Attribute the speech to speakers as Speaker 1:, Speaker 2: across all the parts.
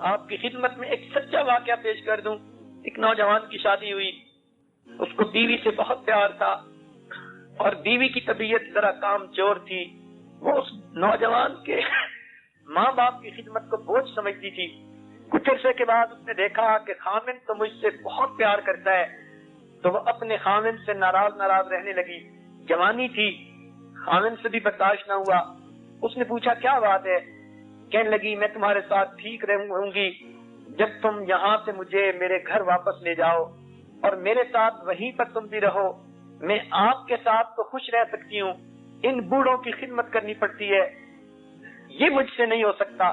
Speaker 1: آپ کی خدمت میں ایک سچا واقعہ پیش کر دوں. ایک نوجوان کی شادی ہوئی، اس کو بیوی سے بہت پیار تھا اور بیوی کی طبیعت ذرا کام چور تھی. وہ اس نوجوان کے ماں باپ کی خدمت کو بوجھ سمجھتی تھی. کچھ عرصے کے بعد اس نے دیکھا کہ خامن تو مجھ سے بہت پیار کرتا ہے، تو وہ اپنے خامن سے ناراض رہنے لگی. جوانی تھی، خامن سے بھی برداشت نہ ہوا. اس نے پوچھا کیا بات ہے؟ کہنے لگی میں تمہارے ساتھ ٹھیک رہوں گی جب تم یہاں سے مجھے میرے گھر واپس لے جاؤ اور میرے ساتھ وہیں پر تم بھی رہو. میں آپ کے ساتھ تو خوش رہ سکتی ہوں، ان بوڑھوں کی خدمت کرنی پڑتی ہے، یہ مجھ سے نہیں ہو سکتا.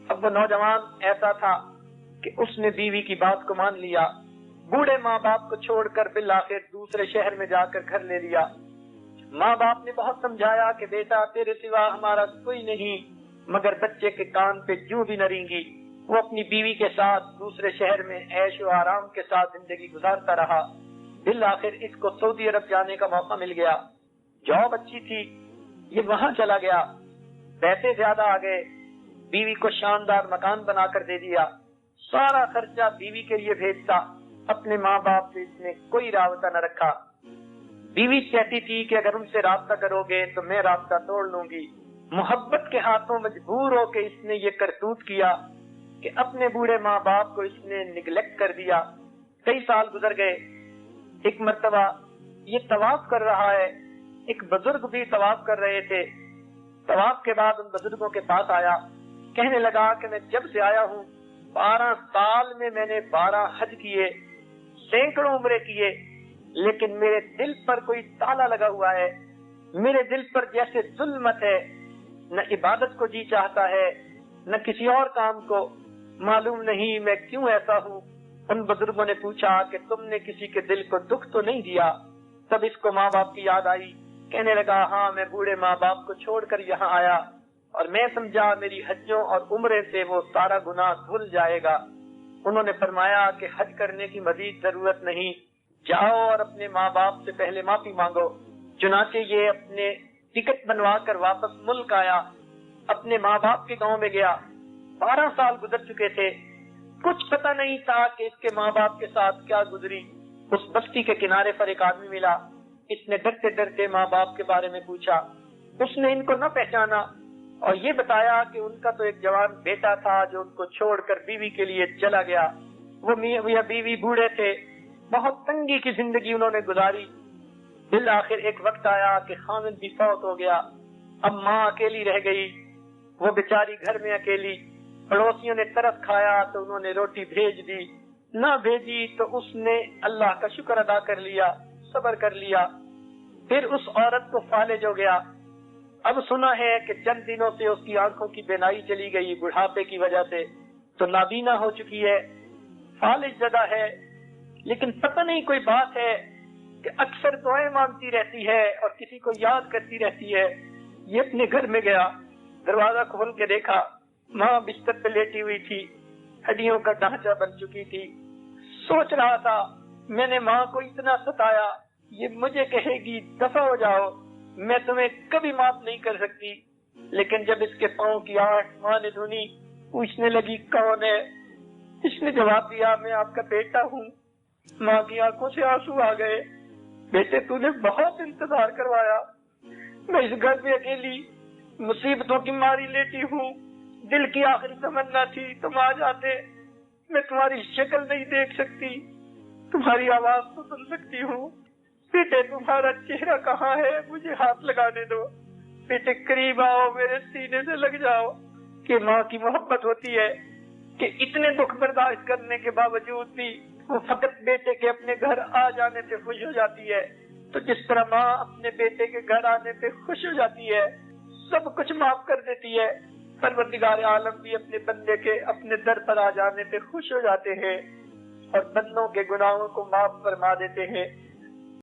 Speaker 1: اب وہ نوجوان ایسا تھا کہ اس نے بیوی کی بات کو مان لیا. بوڑھے ماں باپ کو چھوڑ کر بالآخر دوسرے شہر میں جا کر گھر لے لیا. ماں باپ نے بہت سمجھایا کہ بیٹا تیرے سوا ہمارا کوئی نہیں، مگر بچے کے کان پہ جوں بھی نہ رینگی. وہ اپنی بیوی کے ساتھ دوسرے شہر میں عیش و آرام کے ساتھ زندگی گزارتا رہا. بالآخر اس کو سعودی عرب جانے کا موقع مل گیا. جاب اچھی تھی، یہ وہاں چلا گیا. پیسے زیادہ آ گئے، بیوی کو شاندار مکان بنا کر دے دیا. سارا خرچہ بیوی کے لیے بھیجتا، اپنے ماں باپ سے اس نے کوئی رابطہ نہ رکھا. بیوی کہتی تھی کہ اگر ان سے رابطہ کرو گے تو میں رابطہ توڑ لوں گی. محبت کے ہاتھوں مجبور ہو کے اس نے یہ کرتوت کیا کہ اپنے بوڑھے ماں باپ کو اس نے نگلیکٹ کر دیا. کئی سال گزر گئے. ایک مرتبہ یہ طواف کر رہا ہے، ایک بزرگ بھی طواف کر رہے تھے. طواف کے بعد ان بزرگوں کے پاس آیا، کہنے لگا کہ میں جب سے آیا ہوں 12 سال میں نے 12 حج کیے، سینکڑوں عمرے کیے، لیکن میرے دل پر کوئی تالا لگا ہوا ہے. میرے دل پر جیسے ظلمت ہے، نہ عبادت کو جی چاہتا ہے نہ کسی اور کام کو. معلوم نہیں میں کیوں ایسا ہوں. ان بزرگوں نے پوچھا کہ تم نے کسی کے دل کو دکھ تو نہیں دیا؟ تب اس کو ماں باپ کی یاد آئی. کہنے لگا ہاں میں بوڑھے ماں باپ کو چھوڑ کر یہاں آیا اور میں سمجھا میری حجوں اور عمرے سے وہ سارا گناہ دھل جائے گا. انہوں نے فرمایا کہ حج کرنے کی مزید ضرورت نہیں، جاؤ اور اپنے ماں باپ سے پہلے معافی مانگو. چنانچہ یہ اپنے ٹکٹ بنوا کر واپس ملک آیا، اپنے ماں باپ کے گاؤں میں گیا. 12 سال گزر چکے تھے، کچھ پتہ نہیں تھا کہ اس کے ماں باپ کے ساتھ کیا گزری. اس بستی کے کنارے پر ایک آدمی ملا. اس نے ڈرتے ڈرتے ماں باپ کے بارے میں پوچھا. اس نے ان کو نہ پہچانا اور یہ بتایا کہ ان کا تو ایک جوان بیٹا تھا جو ان کو چھوڑ کر بیوی کے لیے چلا گیا. وہ میاں بیوی بوڑھے تھے، بہت تنگی کی زندگی انہوں نے گزاری. بالآخر ایک وقت آیا کہ خامد بھی فوت ہو گیا. اب ماں اکیلی رہ گئی، وہ بیچاری گھر میں اکیلی. پڑوسیوں نے ترس کھایا تو انہوں نے روٹی بھیج دی، نہ بھیجی تو اس نے اللہ کا شکر ادا کر لیا، صبر کر لیا. پھر اس عورت کو فالج ہو گیا. اب سنا ہے کہ چند دنوں سے اس کی آنکھوں کی بینائی چلی گئی بڑھاپے کی وجہ سے، تو نابینا ہو چکی ہے، فالج زدہ ہے. لیکن پتہ نہیں کوئی بات ہے کہ اکثر دعائیں مانگتی رہتی ہے اور کسی کو یاد کرتی رہتی ہے. یہ اپنے گھر میں گیا، دروازہ کھول کے دیکھا، ماں بستر پہ لیٹی ہوئی تھی، ہڈیوں کا ڈھانچہ بن چکی تھی. سوچ رہا تھا میں نے ماں کو اتنا ستایا، یہ مجھے کہے گی دفع ہو جاؤ، میں تمہیں کبھی معاف نہیں کر سکتی. لیکن جب اس کے پاؤں کی آہٹ ماں نے سنی، پوچھنے لگی کون ہے؟ اس نے جواب دیا میں آپ کا بیٹا ہوں. ماں کی آنکھوں سے آنسو آ گئے. بیٹے تو نے بہت انتظار کروایا، میں اس گھر میں اکیلی مصیبتوں کی ماری لیٹی ہوں. دل کی آخری تمنا تھی تم آ جاتے. میں تمہاری شکل نہیں دیکھ سکتی، تمہاری آواز تو سن سکتی ہوں. بیٹے تمہارا چہرہ کہاں ہے؟ مجھے ہاتھ لگانے دو. بیٹے قریب آؤ، میرے سینے سے لگ جاؤ. کہ ماں کی محبت ہوتی ہے کہ اتنے دکھ برداشت کرنے کے باوجود بھی وہ فقط بیٹے کے اپنے گھر آ جانے پہ خوش ہو جاتی ہے. تو جس طرح ماں اپنے بیٹے کے گھر آنے پہ خوش ہو جاتی ہے، سب کچھ معاف کر دیتی ہے، پروردگار عالم بھی اپنے بندے کے اپنے در پر آ جانے پہ خوش ہو جاتے ہیں اور بندوں کے گناہوں کو معاف فرما دیتے ہیں.